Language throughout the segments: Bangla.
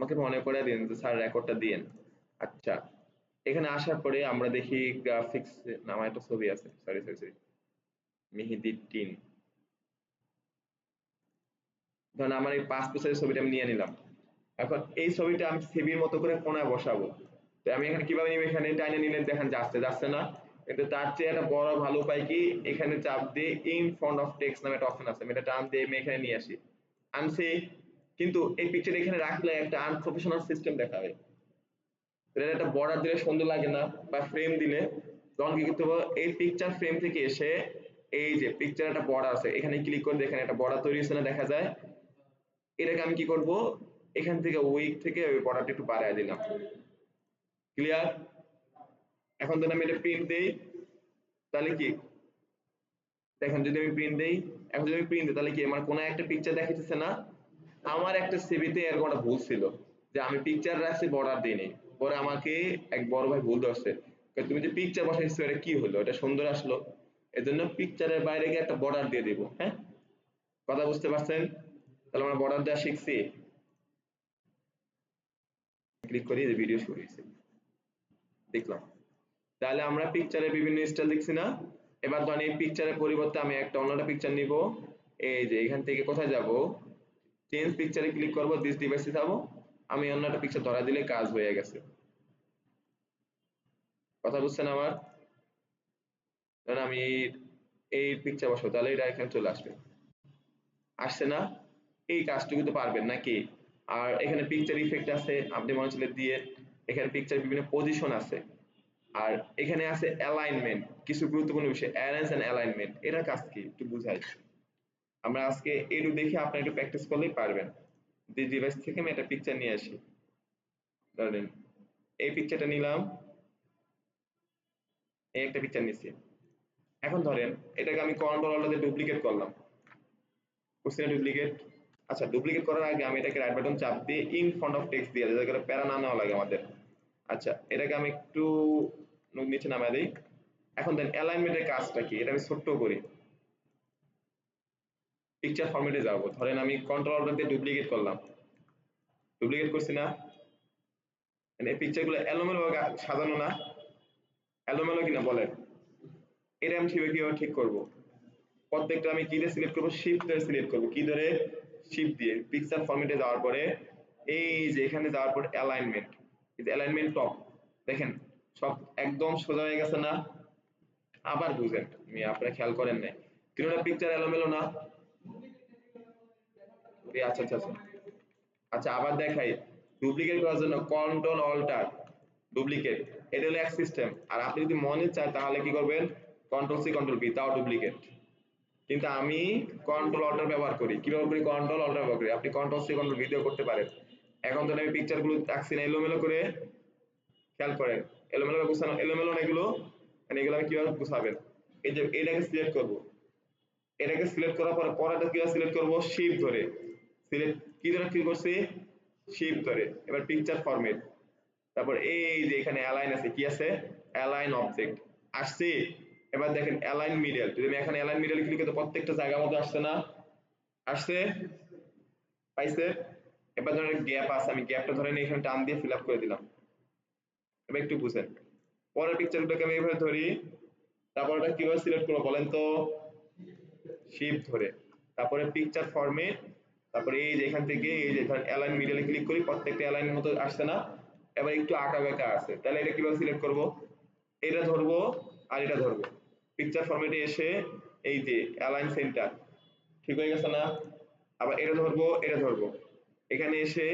আমাকে মনে করে দিন যে স্যার রেকর্ডটা দিয়েন। আচ্ছা, এখানে আসার পরে আমরা দেখি গ্রাফিক্স নামে একটা ছবি আছে, সরি সরি সরি, মেহেদি টিন। ধরেন আমার এই 5 বছরের ছবিটা আমি নিয়ে নিলাম। এখন এই ছবিটা আমি সিভির মতো করে কোনায় বসাবো। তো আমি এখানে কিভাবে নিব, এখানে টাইনে নিলে দেখেন যাচ্ছে না, কিন্তু তার চেয়ে একটা বড় ভালো উপায় কি, এখানে চাপ দিয়ে ইন ফ্রন্ট অফ টেক্সট নামে একটা অপশন আছে, আমি এটা টান দিয়ে আমি এখানে নিয়ে আসি, আনছি। কিন্তু এই পিকচার এখানে রাখলে একটা আনপ্রফেশনাল সিস্টেম দেখাবে। এটা একটা বর্ডার দিলে সুন্দর লাগে না, বা ফ্রেম দিলে, তখন কি করতে হবে, এই পিকচার ফ্রেম থেকে এসে এই যে পিকচার একটা বর্ডার আছে, এখানে ক্লিক করে দেখেন একটা বর্ডার তৈরি হয়েছে না, দেখা যায়। এটাকে আমি কি করব, এখান থেকে উইক থেকে ওই বর্ডারটা একটু বাড়ায় দিলাম। ক্লিয়ার? এখন যদি আমি এটা প্রিন্ট দেই, তাহলে কি দেখেন, যদি আমি প্রিন্ট দেই, এখন যদি আমি প্রিন্ট দিই তাহলে কি আমার কোনো একটা পিকচার দেখাইতেছে না। আমার একটা সিভিতে এরকম একটা ভুল ছিল যে আমি পিকচার রাখছি বর্ডার দিইনি, পরে আমাকে এক বড় ভাই ভুল ধরছে, তুমি যে পিকচার বসাইছো এটা কি হলো, এটা সুন্দর আসলো, এজন্য পিকচারের বাইরে গিয়ে একটা বর্ডার দিয়ে দিব। হ্যাঁ, কথা বুঝতে পারছেন? তাহলে আমরা বর্ডার দেওয়া শিখছি। ক্লিক করি, ভিডিও শুরু হয়েছে, দেখলাম। তাহলে আমরা পিকচারের বিভিন্ন স্টাইল দেখছি না। এবার ধরেন এই পিকচারের পরিবর্তে আমি একটা অন্যটা পিকচার নিব। এই যে এখান থেকে কোথায় যাব, চেঞ্জ পিকচারে ক্লিক করব, দিস ডিভাইসে যাব, আমি অন্য একটা পিকচার ধরা দিলে কাজ হয়ে গেছে। কথা বুঝছেন আমার? ধরেন আমি এই পিকচার বসাবো, তাহলে এটা এখানে চলে আসবে, আসছে না? এই কাজটুকু তো পারবেন নাকি? আর এখানে পিকচার ইফেক্ট আছে, আপনি মনে হচ্ছে দিয়ে, এখানে পিকচার বিভিন্ন পজিশন আছে, আর এখানে আছে অ্যালাইনমেন্ট, কিছু গুরুত্বপূর্ণ বিষয়, অ্যারেঞ্জ এন্ড অ্যালাইনমেন্ট। এটার কাজ কি একটু বুঝাই। আমরা আজকে একটু দেখে আপনি একটু প্র্যাকটিস করলেই পারবেন। যে ডিভাইস থেকে আমি একটা পিকচার নিয়ে আসি, ধরেন এই পিকচারটা নিলাম, এই একটা পিকচার নিচ্ছি। এখন ধরেন এটাকে আমি কন্ট্রোল অল্ট দিয়ে ডুপ্লিকেট করলাম, করছি না ডুপ্লিকেট? আচ্ছা, ডুপ্লিকেট করার আগে আমি এটাকে রাইট বাটন চাপ দিয়ে ইন ফ্রন্ট অফ টেক্সট দিয়ে, যাতে করে প্যারা না নেওয়া লাগে আমাদের। আচ্ছা, এটাকে আমি একটু নিচে নামাই দিই। এখন দেন অ্যালাইনমেন্টের কাজটা কি, এটা আমি ছোট্ট করি, পিকচার ফরম্যাটে যাব। ধরেন আমি কন্ট্রোল অল্ট দিয়ে ডুপ্লিকেট করলাম, ডুপ্লিকেট করছি না, এই পিকচারগুলো এলোমেলো সাজানো না, এলোমেলো কিনা বলেন? এটা আমি কিভাবে ঠিক করব? প্রত্যেকটা আমি কি দিয়ে সিলেক্ট করব, শিফট ধরে সিলেক্ট করব, কি ধরে, শিফট দিয়ে। পিকচার ফরম্যাটে যাওয়ার পরে এই যে এখানে যাওয়ার পর অ্যালাইনমেন্ট, এই যে অ্যালাইনমেন্ট টপ, দেখেন সব একদম সোজা হয়ে গেছে না? আবার বুঝেন, আমি আপনারা খেয়াল করেন নাই, তিনটা পিকচার এলোমেলো না? আচ্ছা আচ্ছা আচ্ছা, আচ্ছা আবার দেখাই। ডুপ্লিকেট করার জন্য কন্ট্রোল অল্টার ডুপ্লিকেট, এটা হলো এক সিস্টেম। আর আপনি যদি মনে চান তাহলে কি করবেন, কন্ট্রোল সি কন্ট্রোল ভি, তাও ডুপ্লিকেট। কিন্তু আমি কন্ট্রোল অল্টার ব্যবহার করি। কি ব্যবহার করি? কন্ট্রোল অল্টার ব্যবহার করি। আপনি কন্ট্রোল সি কন্ট্রোল ভিডিও করতে পারেন। এখন তো আমি পিকচার গুলো রাখছি না এলোমেলো করে, খেয়াল করেন, এলোমেলো গুছানো, এলোমেলো না এগুলো, মানে এগুলো আমি কিভাবে গুছাবেন, এই যে এটাকে সিলেক্ট করব, এটাকে সিলেক্ট করার পরে পরেরটা কিভাবে সিলেক্ট করব, শিফট ধরে সিলেক্ট, কি ধরে কি করছি, শিফট ধরে। এবার পিকচার ফরম্যাট, তারপর এই যে এখানে অ্যালাইন আছে, কি আছে, অ্যালাইন অবজেক্ট আসছে। এবার দেখেন অ্যালাইন মিডল, যদি আমি এখানে অ্যালাইন মিডল ক্লিক করি প্রত্যেকটা জায়গার মধ্যে আসছে না? আসছে? পাইছে? এবার ধরেন গ্যাপ আছে, আমি গ্যাপটা ধরেন এখানে টান দিয়ে ফিল আপ করে দিলাম। এবার একটু বুঝেন, পরের পিকচারগুলোকে আমি এইভাবে ধরি, তারপর এটা কিভাবে সিলেক্ট করবো বলেন তো, শিফট ধরে, তারপরে পিকচার ফরম্যাট, তারপরে এই যে এখান থেকে এই যে ধরেন অ্যালাইন মিডলে ক্লিক করি, প্রত্যেকটা অ্যালাইনের মতো আসছে না? এবার একটু আঁকা বাঁকা আছে, তাহলে এটা কিভাবে সিলেক্ট করব, এটা ধরবো আর এটা ধরবো, পিকচার ফরম্যাটে এসে এই যে অ্যালাইন সেন্টার, ঠিক হয়ে গেছে না? আবার এটা ধরবো, এটা ধরবো, এখানে এসে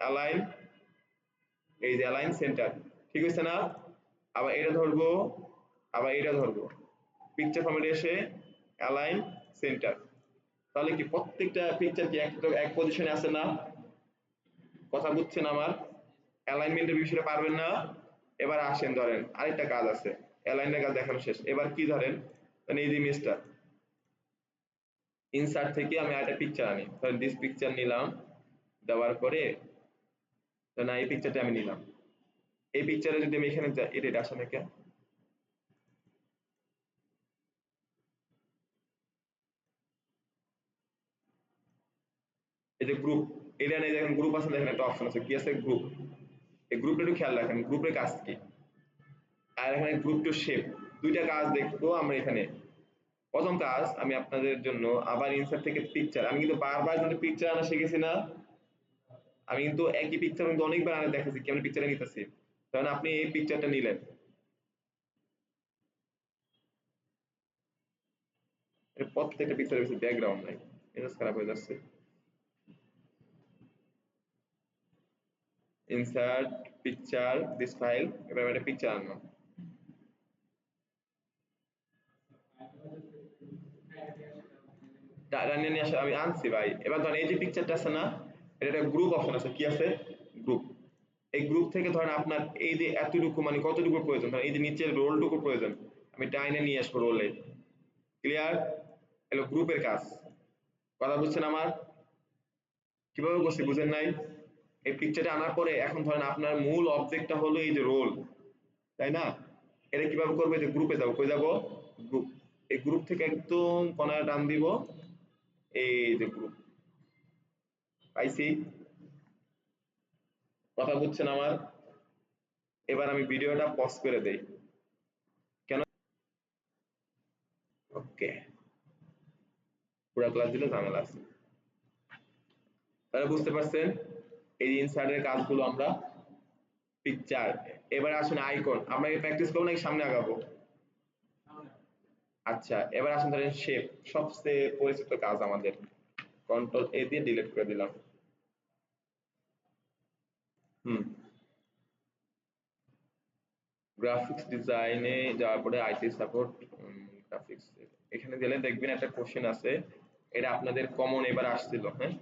অ্যালাইন, এই যে অ্যালাইন সেন্টার, ঠিক হয়েছে না? আবার এটা ধরবো, আবার এটা ধরবো, পিকচার ফরম্যাটে এসে অ্যালাইন সেন্টার। তাহলে কি প্রত্যেকটা পিকচার কি এক পজিশনে আছে না? কথা বুঝছেন আমার? অ্যালাইনমেন্টের বিষয়টা পারবেন না? এবার আসেন, ধরেন আরেকটা কাজ আছে, অ্যালাইনের কাজ দেখানো শেষ, এবার কি ধরেন, মানে এই যে ইমেজটা, ইনসার্ট থেকে আমি আরেকটা পিকচার আনি, ধরেন দিস পিকচার নিলাম, দেওয়ার পরে না এই পিকচারটা আমি নিলাম, এই পিকচারে যদি আমি এখানে যাই, এটা আসে না কেন, এই যে গ্রুপ, এটা নিয়ে দেখেন গ্রুপ আছে, দেখেন একটা অপশন আছে, কি আছে গ্রুপ। এই গ্রুপটা একটু খেয়াল রাখেন, গ্রুপের কাজ কি। আর এখানে গ্রুপ টু শেপ, দুইটা কাজ দেখবো আমরা এখানে। প্রথম কাজ আমি আপনাদের জন্য আবার ইনসার্ট থেকে পিকচার, আমি কিন্তু বারবার কিন্তু পিকচার আনা শিখেছি না, আমি কিন্তু একই পিকচার কিন্তু অনেকবার আনা দেখাচ্ছি কেমন পিকচারে নিতেছি। কারণ আপনি এই পিকচারটা নিলেন, প্রত্যেকটা পিকচারের পিছনে ব্যাকগ্রাউন্ড নাই, এটা খারাপ হয়ে যাচ্ছে। ইনসার্ট পিকচার দিস ফাইল, এবার আমি একটা পিকচার আনলাম, রানিয়ে নিয়ে আসা আমি আনছি ভাই। এবার ধরেন এই যে পিকচারটা আছে না, এটা একটা গ্রুপ অপশন আছে, কি আছে গ্রুপ। এই গ্রুপ থেকে ধরেন আপনার এই যে এতটুকু মানে কতটুকু প্রয়োজন, ধরেন এই যে নিচের রোলটুকু প্রয়োজন, আমি টাইনে নিয়ে আসবো রোলে। ক্লিয়ার? এলো গ্রুপের কাজ। কথা বুঝছেন আমার? কিভাবে করছি বুঝেন নাই? এই পিকচারটা আনার পরে এখন ধরেন আপনার মূল অবজেক্টটা হলো এই যে রোল, তাই না? এটা কিভাবে করবো, যে গ্রুপে যাবো, কই যাবো গ্রুপ, এই গ্রুপ থেকে একদম কোনায় টান দিব, এই যে গ্রুপ পাইছি। কথা বুঝছেন আমার? এবার আমি ভিডিওটা পজ করে দেই, কেন? ওকে, পুরো ক্লাস দিলে ঝামেলা আছে। তাহলে বুঝতে পারছেন এই ইনসার্টের কাজগুলো আমরা। পিকচার, এবার আসুন আইকন, আমরা এই প্র্যাকটিস করবো নাকি সামনে আগাবো? আচ্ছা এবার আসুন ধরেন শেপ, সবচেয়ে পরিচিত কাজ আমাদের, কন্ট্রোল এ দিয়ে ডিলিট করে দিলাম। হুম, গ্রাফিক্স ডিজাইনে যাওয়ার পরে আইসি সাপোর্ট, গ্রাফিক্স, এখানে গেলে দেখবেন একটা কোশ্চেন আছে, এটা আপনাদের কমন এবার আসছিল, হ্যাঁ।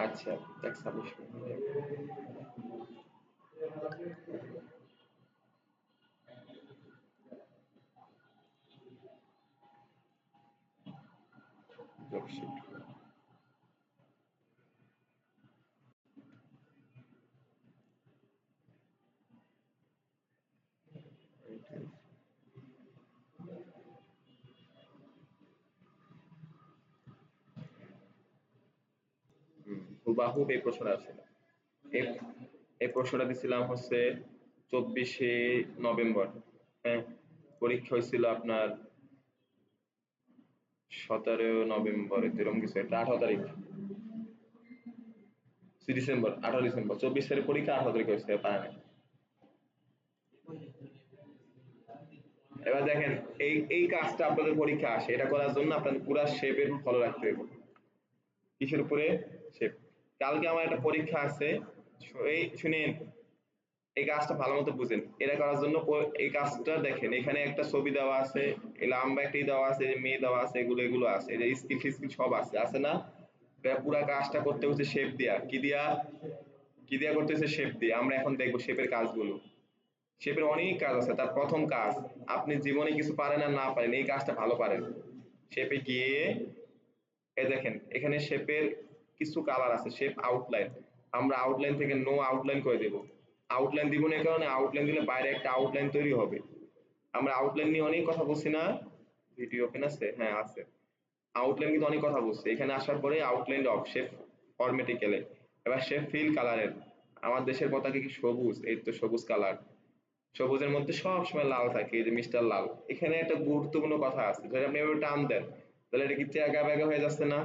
আচ্ছা দেখ সাবমিশন, হুবাহুব এই প্রশ্নটা আছে। এই এই প্রশ্নটা দিছিলাম হচ্ছে 24শে নভেম্বর, হ্যাঁ। পরীক্ষা হয়েছিল আপনার 17 নভেম্বর, এরকম কিছু একটা, 18 তারিখ, ডিসেম্বর, 18 ডিসেম্বর, 24 তারিখ পরীক্ষা, 18 তারিখ হয়েছে, পারে না। এবার দেখেন এই এই কাজটা আপনাদের পরীক্ষা আসে, এটা করার জন্য আপনাদের পুরো শেপের ফলো রাখতে হবে। কিসের উপরে? শেপ। কালকে আমার একটা পরীক্ষা আছে, এই শুনেন, এই কাজটা ভালো মতো বুঝেন। এটা করার জন্য এই কাজটা দেখেন, এখানে একটা ছবি দেওয়া আছে, এই লম্বা একটি দেওয়া আছে, যে মেয়ে দেওয়া আছে, এগুলো এগুলো আছে, এই যে স্কিল ফিস্কিল সব আছে, আছে না? এটা পুরো কাজটা করতে হচ্ছে শেপ দিয়া, কি দিয়া, কি দিয়া করতে হচ্ছে শেপ দিয়ে। আমরা এখন দেখবো শেপের কাজগুলো। শেপের অনেক কাজ আছে, তার প্রথম কাজ, আপনি জীবনে কিছু পারেন আর না পারেন, এই কাজটা ভালো পারেন। শেপে গিয়ে এই দেখেন এখানে শেপের কিছু কালার আছে, শেপ আউটলাইন, আমরা আউটলাইন থেকে নো আউটলাইন করে দেব। আউটলাইন দিব না, এই কারণে আউটলাইন দিলে বাইরে একটা আউটলাইন তৈরি হবে। আমরা আউটলাইন নিয়ে অনেক কথা বলছি না? ভিডিও ওপেন আছে, হ্যাঁ আছে। আউটলাইন কিন্তু অনেক কথা বলছি, এখানে আসার পরে আউটলাইন অফ, শেপ ফরম্যাটে গেলে এবার শেপ ফিল কালারের, আমার দেশের পতাকা কি সবুজ, এই তো সবুজ কালার, সবুজের মধ্যে সব সময় লাল থাকে, এই যে মিস্টার লাল। এখানে একটা গুরুত্বপূর্ণ কথা আছে, যদি আপনি এভাবে টান দেন তাহলে এটা কি চ্যাকা ব্যাকা হয়ে যাচ্ছে না?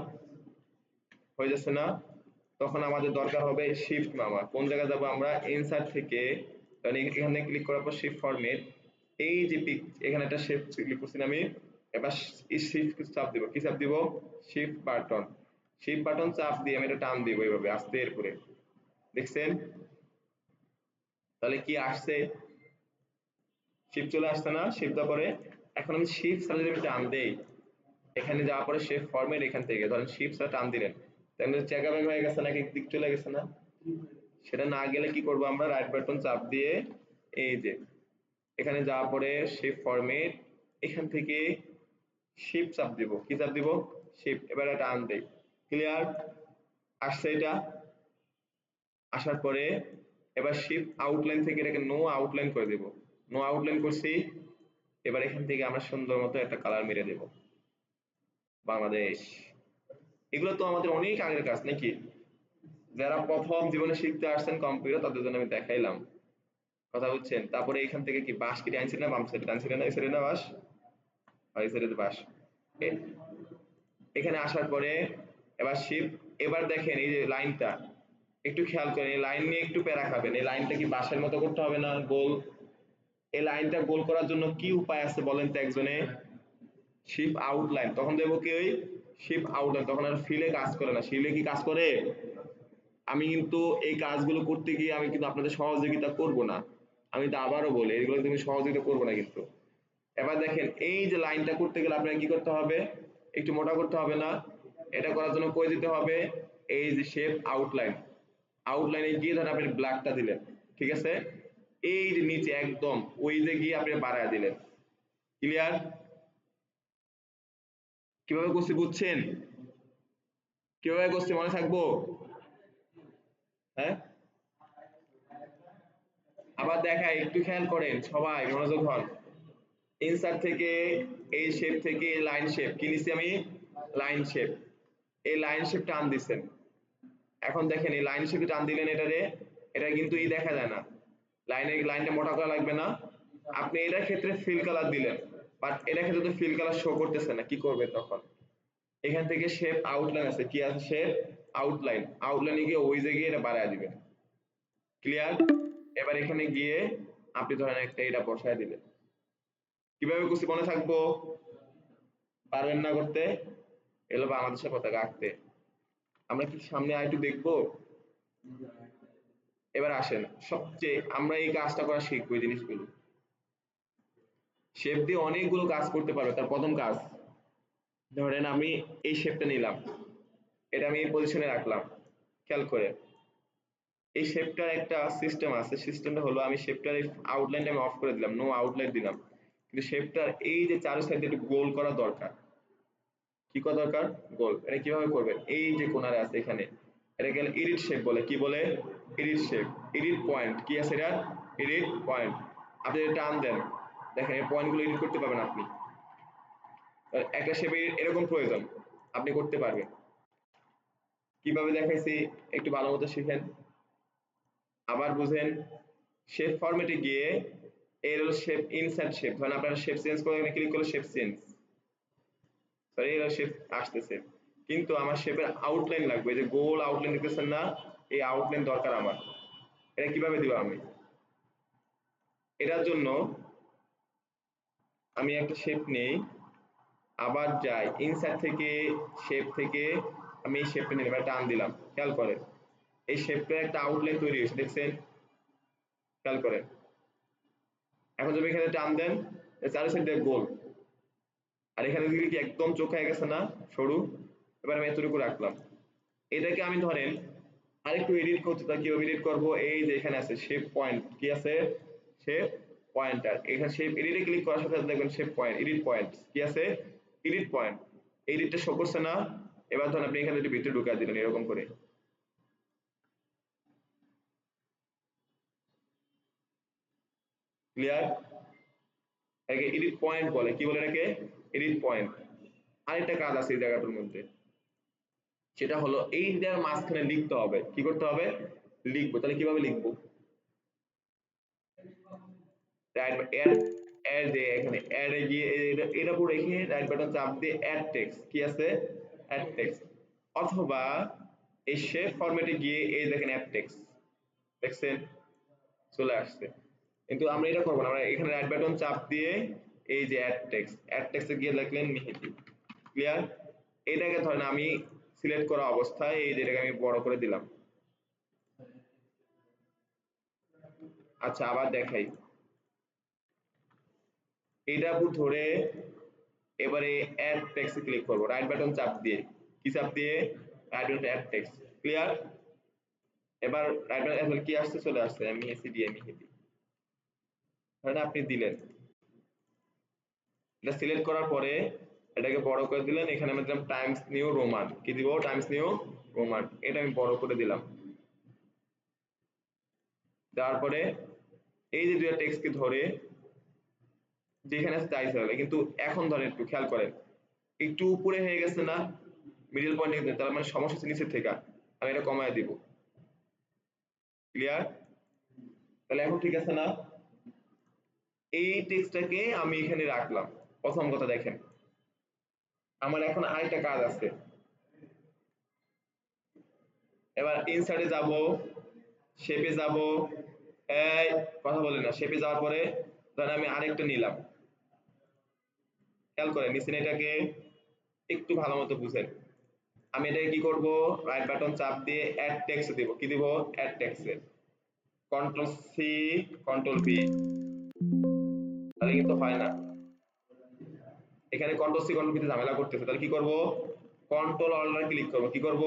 হয়ে যাচ্ছে না? তখন আমাদের দরকার হবে শিফট মামা, কোন জায়গায় যাব আমরা, ইনসার্ট থেকে, কারণ এখানে ক্লিক করার পর শিফট ফরম্যাট, এই যে পিক, এখানে একটা শিফট ক্লিক করছি না আমি, এবার শিফট চাপ দিব, কি চাপ দিব, শিফট বাটন, শিফট বাটন চাপ দিয়ে আমি এটা টান দিব এইভাবে আস্তে এরপরে, দেখছেন? তাহলে কি আসছে, শিফট চলে আসছে না, শিফট দেওয়ার পরে এখন আমি শিফট ছাড়া যদি টান দেই, এখানে যাওয়ার পরে শেপ ফরম্যাট এখান থেকে ধরেন শিফট ছাড়া টান দিলেন, তাহলে চেকা ব্যাক হয়ে গেছে নাকি, দিক চলে গেছে না? সেটা না গেলে কি করব আমরা, রাইট বাটন চাপ দিয়ে এই যে এখানে যাওয়ার পরে শেপ ফরম্যাট, এখান থেকে শিফট চাপ দিব, কি চাপ দিব, শিফট, এবারে টান দেই, ক্লিয়ার? আসছে এটা, আসার পরে এবার শিফট আউটলাইন থেকে এটাকে নো আউটলাইন করে দেব, নো আউটলাইন করছি। এবার এখান থেকে আমরা সুন্দর মতো একটা কালার মেরে দেব, বাংলাদেশ। এগুলো তো আমাদের অনেক আগের কাজ নাকি, যারা প্রথম জীবনে শিখতে আসছেন কম্পিউটার তাদের জন্য আমি দেখাইলাম, কথা বুঝছেন? তারপরে এখান থেকে কি বাঁশ কি ডান সাইডে না বাম সাইডে, ডান সাইডে না এই সাইডে না বাঁশ, আর এই সাইডে বাঁশ। এখানে আসার পরে এবার শিফট, এবার দেখেন এই যে লাইনটা একটু খেয়াল করেন, এই লাইন নিয়ে একটু প্যারা খাবেন, এই লাইনটা কি বাঁশের মতো করতে হবে না গোল? এই লাইনটা গোল করার জন্য কি উপায় আছে বলেন তো একজনে? শিপ আউটলাইন, তখন দেবো কি ওই শিপ আউটলাইন, তখন আর ফিলে কাজ করে না, শিলে কি কাজ করে? আমি কিন্তু এই কাজগুলো করতে গিয়ে আমি কিন্তু আপনাদের সহযোগিতা করব না, আমি তো আবারও বলি এগুলো তুমি সহযোগিতা করবো না কিন্তু। এবার দেখেন এই যে লাইনটা করতে গেলে আপনাকে কি করতে হবে, একটু মোটা করতে হবে না? এটা করার জন্য কই দিতে হবে, এই যে শেপ আউটলাইন, আউটলাইনে গিয়ে ধরেন আপনি ব্ল্যাকটা দিলেন, ঠিক আছে? এই যে নিচে একদম ওই যে গিয়ে আপনি বাড়ায় দিলেন, ক্লিয়ার? কিভাবে করছি বুঝছেন? কিভাবে করছি মনে থাকবো? হ্যাঁ, আবার দেখাই, একটু খেয়াল করেন সবাই, মনোযোগ হন। ইনসার্ট থেকে এই শেপ থেকে লাইন শেপ কি নিছি আমি, লাইন শেপ, এই লাইন শেপ টান দিচ্ছেন। এখন দেখেন এই লাইন শেপে টান দিলেন এটারে, এটা কিন্তু ই দেখা যায় না, লাইনটা মোটা করা লাগবে না। আপনি এটার ক্ষেত্রে ফিল কালার দিলেন, বাট এটার ক্ষেত্রে তো ফিল কালার শো করতেছে না, কি করবেন তখন? এখান থেকে শেপ আউটলাইন আছে, কি আছে, শেপ আউটলাইন, আউটলাইনে গিয়ে ওই জায়গায় এটা বাড়ায় দিবেন, ক্লিয়ার? এবার এখানে গিয়ে আপনি ধরেন একটা এটা বসায় দিলেন, কিভাবে করছি মনে থাকবো? পারবেন না করতে? এলো বাংলাদেশের পতাকা আঁকতে, আমরা কি সামনে আরেকটু দেখবো? এবার আসেন, সবচেয়ে আমরা এই কাজটা করা শিখবো, এই জিনিসগুলো শেপ দিয়ে অনেকগুলো কাজ করতে পারবে। তার প্রথম কাজ, ধরেন আমি এই শেপটা নিলাম, এটা আমি এই পজিশনে রাখলাম, খেয়াল করে এই শেপটার একটা সিস্টেম আছে, সিস্টেমটা হলো আমি শেপটার আউটলাইনটা আমি অফ করে দিলাম, নো আউটলাইন দিলাম, কিন্তু শেপটার এই যে চার সাইডে একটু গোল করা দরকার, কি করা দরকার, গোল। এটা কিভাবে করবেন, এই যে কোণারে আছে এখানে, এটা গেলে এডিট শেপ বলে, কি বলে, এডিট শেপ, এডিট পয়েন্ট, কি আছে এটা, এডিট পয়েন্ট। আপনি এটা টান দেন, দেখেন এই পয়েন্টগুলো এডিট করতে পারবেন আপনি, একটা শেপে এরকম প্রয়োজন, আপনি করতে পারবেন। কিভাবে দেখাইছি একটু ভালো মতো শিখেন, আবার বুঝেন। শেপ ফরম্যাটে গিয়ে এর হলো শেপ ইনসার্ট শেপ, ধরেন আপনারা শেপ চেঞ্জ করে ক্লিক করলে শেপ চেঞ্জ, সরি এর শেপ আসতেছে, কিন্তু আমার শেপের আউটলাইন লাগবে, যে গোল আউটলাইন দেখতেছেন না, এই আউটলাইন দরকার আমার। এটা কিভাবে দিব আমি, এটার জন্য আমি একটা শেপ নেই, আবার যাই ইনসার্ট থেকে, শেপ থেকে আমি এই শেপটা নিলাম, এটা টান দিলাম, খেয়াল করেন এই শেপটার একটা আউটলাইন তৈরি হয়েছে, দেখছেন? খেয়াল করেন, এখন যদি এখানে টান দেন চারি সাইড দিয়ে গোল, আর এখানে দিকে কি একদম চোখ হয়ে গেছে না, সরু। এবার আমি এতটুকু রাখলাম, এটাকে আমি ধরেন আরেকটু এডিট করতে চাই, কিভাবে এডিট করব, এই যে এখানে আছে শেপ পয়েন্ট, কি আছে, শেপ পয়েন্টার, এখানে শেপ এডিটে ক্লিক করার সাথে সাথে দেখবেন শেপ পয়েন্ট, এডিট পয়েন্ট, কি আছে, এডিট পয়েন্ট, এডিটটা শো করছে না? এবার ধরেন আপনি এখানে একটু ভিতরে ঢুকাই দিলেন এরকম করে, ক্লিয়ার? এটাকে এডিট পয়েন্ট বলে, কি বলে এটাকে, এডিট পয়েন্ট। আরেকটা কাজ আছে এই জায়গাটার মধ্যে, সেটা হলো এইটার মাঝখানে লিখতে হবে, কি করতে হবে, লিখবো, তাহলে কিভাবে লিখবো, রাইট এড, এড যে এখানে এড এ গিয়ে এটা পুরো রেখে রাইট বাটন চাপ দিয়ে অ্যাড টেক্সট, কি আছে, অ্যাড টেক্সট, অথবা এই শেপ ফরম্যাটে গিয়ে এই দেখেন অ্যাড টেক্সট, দেখছেন চলে আসছে। কিন্তু আমরা এটা করবো না, আমরা এখানে রাইট বাটন চাপ দিয়ে এই যে অ্যাড টেক্সটে গিয়ে লিখলেন মেহেদি, ক্লিয়ার? এটাকে ধরেন আমি সিলেক্ট করা অবস্থায় এই যে এটাকে আমি বড় করে দিলাম। আচ্ছা আবার দেখাই, এইটা ধরে এবারে অ্যাড টেক্সটে ক্লিক করব রাইট বাটন চাপ দিয়ে কি চাপ দিয়ে right button add text clear এবার রাইট বাটন কি আসছে চলে আসছে আমি এসিডি আমি হিডি তাহলে আপনি দিলেন এটা সিলেক্ট করার পরে এটাকে বড় করে দিলেন এখানে আমি দিলাম টাইমস নিউ রোমান কি দিব টাইমস নিউ রোমান এটা আমি বড় করে দিলাম দেওয়ার পরে এই যে দুইটা টেক্সটকে ধরে যেখানে চাইছে হবে কিন্তু এখন ধরেন একটু খেয়াল করেন একটু উপরে হয়ে গেছে না মিডল পয়েন্টে তার মানে সমস্যা হচ্ছে নিচের থেকে আমি এটা কমায় দিব ক্লিয়ার তাহলে এখন ঠিক আছে না এই টেক্সটটাকে আমি এখানে রাখলাম প্রথম কথা দেখেন আমার এখন আরেকটা কাজ আছে এবার ইনসার্টে যাব শেপে যাব এই কথা বলে না শেপে যাওয়ার পরে ধরেন আমি আরেকটা নিলাম খেয়াল করেন নিচে এটাকে একটু ভালো মতো বুঝেন আমি এটাকে কি করব রাইট বাটন চাপ দিয়ে অ্যাড টেক্সট দেব কি দেব অ্যাড টেক্সটে কন্ট্রোল সি কন্ট্রোল ভি তাহলে কিন্তু হয় না এখানে কন্ট্রোল সি কন্ট্রোল ভি তে ঝামেলা করতেছে তাহলে কি করব কন্ট্রোল অল্টার ক্লিক করব কি করব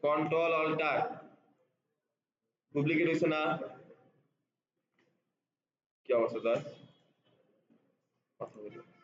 কন্ট্রোল অল্টার ডুপ্লিকেট হইছে না কি অবস্থা তার কথা বলি